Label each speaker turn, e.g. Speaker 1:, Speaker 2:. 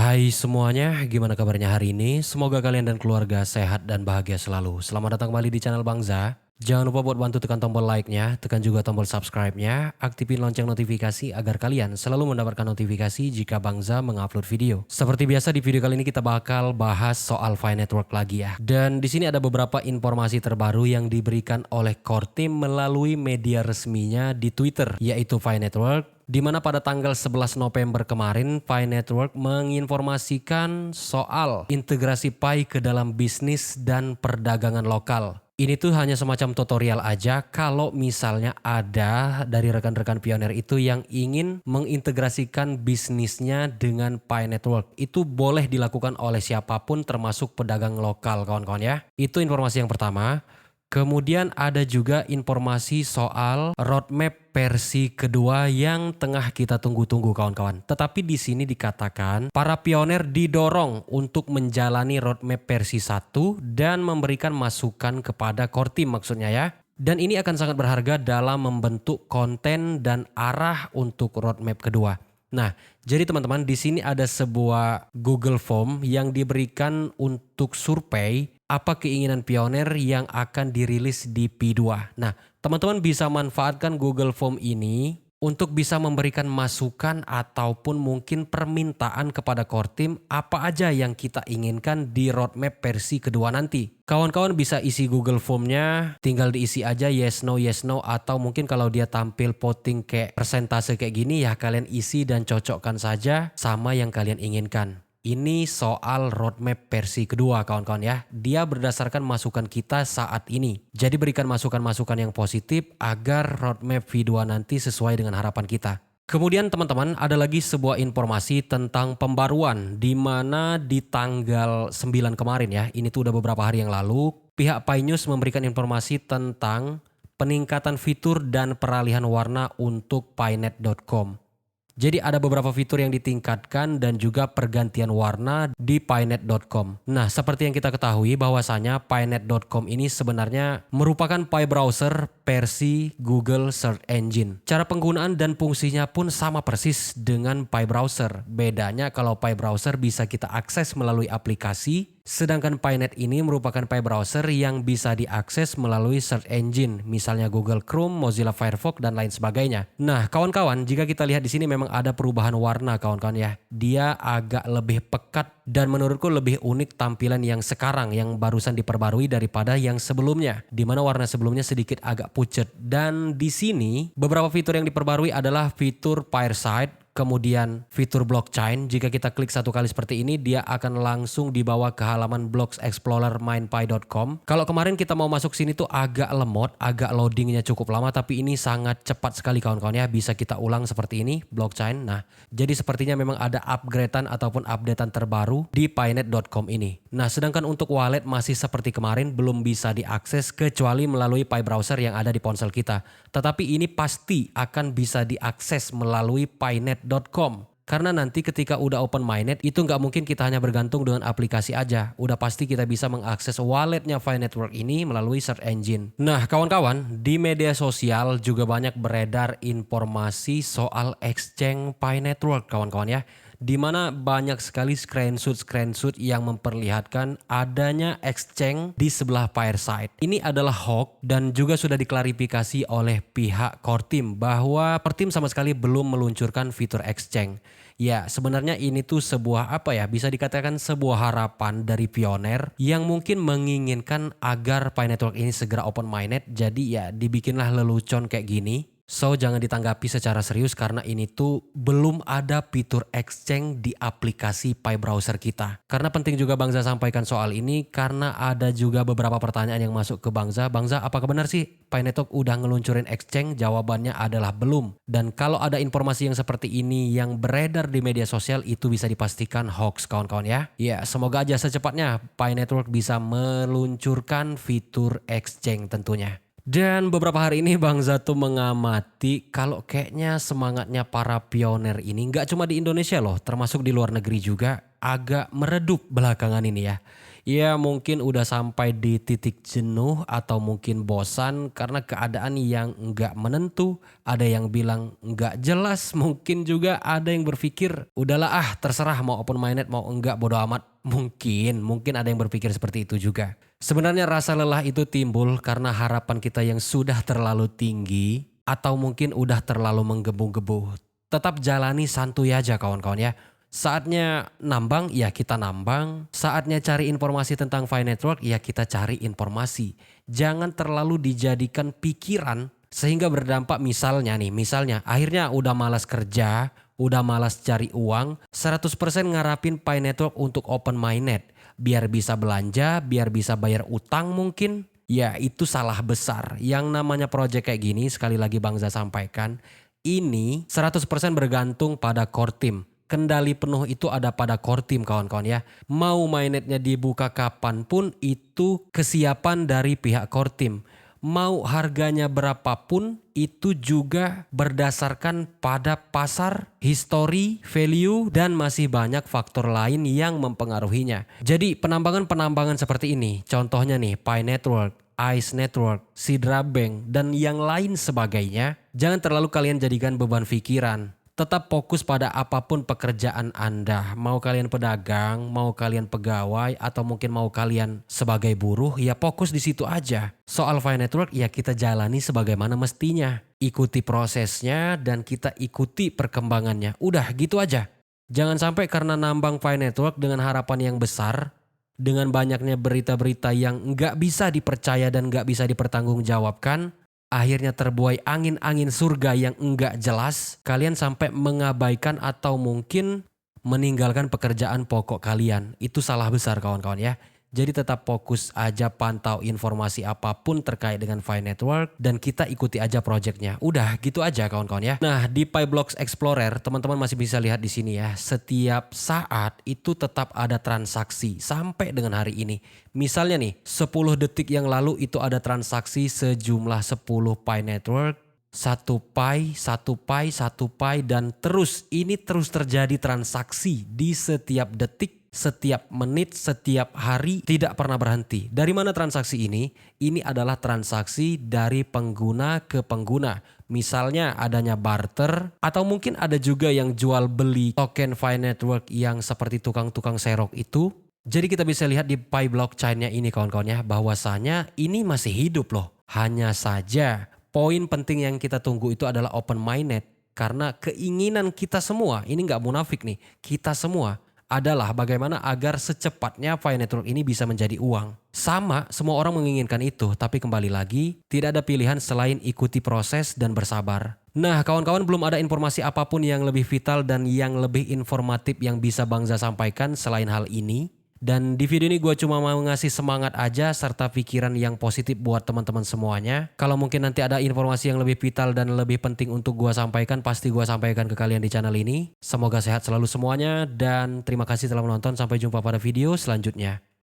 Speaker 1: Hai semuanya, gimana kabarnya hari ini? Semoga kalian dan keluarga sehat dan bahagia selalu. Selamat datang kembali di channel Bangza. Jangan lupa buat bantu tekan tombol like-nya, tekan juga tombol subscribe-nya, aktifin lonceng notifikasi agar kalian selalu mendapatkan notifikasi jika Bangza mengupload video. Seperti biasa di video kali ini kita bakal bahas soal Pi Network lagi ya. Dan di sini ada beberapa informasi terbaru yang diberikan oleh core team melalui media resminya di Twitter, yaitu Pi Network. Di mana pada tanggal 11 November kemarin Pi Network menginformasikan soal integrasi Pi ke dalam bisnis dan perdagangan lokal. Ini tuh hanya semacam tutorial aja kalau misalnya ada dari rekan-rekan pioner itu yang ingin mengintegrasikan bisnisnya dengan Pi Network. Itu boleh dilakukan oleh siapapun termasuk pedagang lokal kawan-kawan ya. Itu informasi yang pertama. Kemudian ada juga informasi soal roadmap versi kedua yang tengah kita tunggu-tunggu kawan-kawan. Tetapi di sini dikatakan para pioner didorong untuk menjalani roadmap versi 1 dan memberikan masukan kepada core team maksudnya ya. Dan ini akan sangat berharga dalam membentuk konten dan arah untuk roadmap kedua. Nah, jadi teman-teman di sini ada sebuah Google Form yang diberikan untuk survei apa keinginan pioner yang akan dirilis di P2. Nah, teman-teman bisa manfaatkan Google Form ini untuk bisa memberikan masukan ataupun mungkin permintaan kepada core team apa aja yang kita inginkan di roadmap versi kedua nanti. Kawan-kawan bisa isi Google Form-nya, tinggal diisi aja yes no atau mungkin kalau dia tampil voting kayak persentase kayak gini ya kalian isi dan cocokkan saja sama yang kalian inginkan. Ini soal roadmap versi kedua kawan-kawan ya. Dia berdasarkan masukan kita saat ini. Jadi berikan masukan-masukan yang positif agar roadmap V2 nanti sesuai dengan harapan kita. Kemudian teman-teman ada lagi sebuah informasi tentang pembaruan di mana di tanggal 9 kemarin ya. Ini tuh udah beberapa hari yang lalu. Pihak Pi News memberikan informasi tentang peningkatan fitur dan peralihan warna untuk pinet.com. Jadi ada beberapa fitur yang ditingkatkan dan juga pergantian warna di pinet.com. Nah, seperti yang kita ketahui bahwasanya pinet.com ini sebenarnya merupakan Pi browser versi Google Search Engine. Cara penggunaan dan fungsinya pun sama persis dengan Pi browser. Bedanya kalau Pi browser bisa kita akses melalui aplikasi, sedangkan Pinet ini merupakan Pi browser yang bisa diakses melalui search engine, misalnya Google Chrome, Mozilla Firefox dan lain sebagainya. Nah, kawan-kawan, jika kita lihat di sini memang ada perubahan warna, kawan-kawan ya. Dia agak lebih pekat dan menurutku lebih unik tampilan yang sekarang yang barusan diperbarui daripada yang sebelumnya, di mana warna sebelumnya sedikit agak pucat. Dan di sini beberapa fitur yang diperbarui adalah fitur Fireside. Kemudian fitur blockchain, jika kita klik satu kali seperti ini, dia akan langsung dibawa ke halaman Blocks Explorer MindPi.com. Kalau kemarin kita mau masuk sini tuh agak lemot, agak loadingnya cukup lama, tapi ini sangat cepat sekali kawan-kawan ya. Bisa kita ulang seperti ini, blockchain. Nah, jadi sepertinya memang ada upgradean ataupun updatean terbaru di pinet.com ini. Nah, sedangkan untuk wallet masih seperti kemarin, belum bisa diakses kecuali melalui Pi browser yang ada di ponsel kita. Tetapi ini pasti akan bisa diakses melalui pinet.com. Karena nanti ketika udah open mainnet itu nggak mungkin kita hanya bergantung dengan aplikasi aja. Udah pasti kita bisa mengakses walletnya Pi Network ini melalui search engine. Nah kawan-kawan, di media sosial juga banyak beredar informasi soal exchange Pi Network kawan-kawan ya. Di mana banyak sekali screenshot yang memperlihatkan adanya exchange di sebelah Fireside. Ini adalah hoax dan juga sudah diklarifikasi oleh pihak core team bahwa core team sama sekali belum meluncurkan fitur exchange. Ya sebenarnya ini tuh sebuah bisa dikatakan sebuah harapan dari pioner yang mungkin menginginkan agar Pi Network ini segera open mainnet. Jadi ya dibikinlah lelucon kayak gini. So jangan ditanggapi secara serius karena ini tuh belum ada fitur exchange di aplikasi Pi browser kita. Karena penting juga Bangza sampaikan soal ini karena ada juga beberapa pertanyaan yang masuk ke Bangza. Bangza apakah benar sih Pi Network udah ngeluncurin exchange? Jawabannya adalah belum. Dan kalau ada informasi yang seperti ini yang beredar di media sosial itu bisa dipastikan hoax kawan-kawan ya. Ya semoga aja secepatnya Pi Network bisa meluncurkan fitur exchange tentunya. Dan beberapa hari ini Bang Zato mengamati kalau kayaknya semangatnya para pioner ini nggak cuma di Indonesia loh, termasuk di luar negeri juga agak meredup belakangan ini ya. Ya mungkin udah sampai di titik jenuh atau mungkin bosan karena keadaan yang nggak menentu. Ada yang bilang nggak jelas, mungkin juga ada yang berpikir udahlah terserah mau open minded mau enggak bodo amat. Mungkin ada yang berpikir seperti itu juga. Sebenarnya rasa lelah itu timbul karena harapan kita yang sudah terlalu tinggi atau mungkin udah terlalu menggebu-gebu. Tetap jalani santuy aja kawan-kawan ya. Saatnya nambang, ya kita nambang. Saatnya cari informasi tentang Fi Network, ya kita cari informasi. Jangan terlalu dijadikan pikiran sehingga berdampak misalnya akhirnya udah malas kerja, udah malas cari uang, 100% ngarapin Fi Network untuk open minded. Biar bisa belanja, biar bisa bayar utang mungkin. Ya itu salah besar. Yang namanya project kayak gini, sekali lagi Bangza sampaikan, ini 100% bergantung pada core team. Kendali penuh itu ada pada core team kawan-kawan ya. Mau mainnetnya dibuka kapanpun itu kesiapan dari pihak core team. Mau harganya berapapun itu juga berdasarkan pada pasar, history, value, dan masih banyak faktor lain yang mempengaruhinya. Jadi penambangan-penambangan seperti ini, contohnya nih Pi Network, Ice Network, Sidra Bank, dan yang lain sebagainya, jangan terlalu kalian jadikan beban pikiran. Tetap fokus pada apapun pekerjaan Anda. Mau kalian pedagang, mau kalian pegawai, atau mungkin mau kalian sebagai buruh, ya fokus di situ aja. Soal Fi Network ya kita jalani sebagaimana mestinya. Ikuti prosesnya dan kita ikuti perkembangannya. Udah gitu aja. Jangan sampai karena nambang Fi Network dengan harapan yang besar, dengan banyaknya berita-berita yang nggak bisa dipercaya dan nggak bisa dipertanggungjawabkan, akhirnya terbuai angin-angin surga yang enggak jelas, kalian sampai mengabaikan atau mungkin meninggalkan pekerjaan pokok kalian. Itu salah besar kawan-kawan ya. Jadi tetap fokus aja pantau informasi apapun terkait dengan Fi Network dan kita ikuti aja projectnya. Udah gitu aja kawan-kawan ya. Nah di Pi Blocks Explorer teman-teman masih bisa lihat di sini ya. Setiap saat itu tetap ada transaksi sampai dengan hari ini. Misalnya nih 10 detik yang lalu itu ada transaksi sejumlah 10 Pi Network. 1 Pi, 1 Pi, dan terus ini terus terjadi transaksi di setiap detik, setiap menit, setiap hari, tidak pernah berhenti. Dari mana transaksi ini? Ini adalah transaksi dari pengguna ke pengguna. Misalnya adanya barter atau mungkin ada juga yang jual beli token Fi Network yang seperti tukang-tukang serok itu. Jadi kita bisa lihat di Pi blockchain-nya ini kawan-kawan ya, bahwasanya ini masih hidup loh. Hanya saja poin penting yang kita tunggu itu adalah open minded. Karena keinginan kita semua, ini nggak munafik nih, kita semua adalah bagaimana agar secepatnya Fi Network ini bisa menjadi uang. Sama, semua orang menginginkan itu, tapi kembali lagi tidak ada pilihan selain ikuti proses dan bersabar. Nah kawan-kawan, belum ada informasi apapun yang lebih vital dan yang lebih informatif yang bisa Bangza sampaikan selain hal ini. Dan di video ini gue cuma mau ngasih semangat aja serta pikiran yang positif buat teman-teman semuanya. Kalau mungkin nanti ada informasi yang lebih vital dan lebih penting untuk gue sampaikan, pasti gue sampaikan ke kalian di channel ini. Semoga sehat selalu semuanya dan terima kasih telah menonton. Sampai jumpa pada video selanjutnya.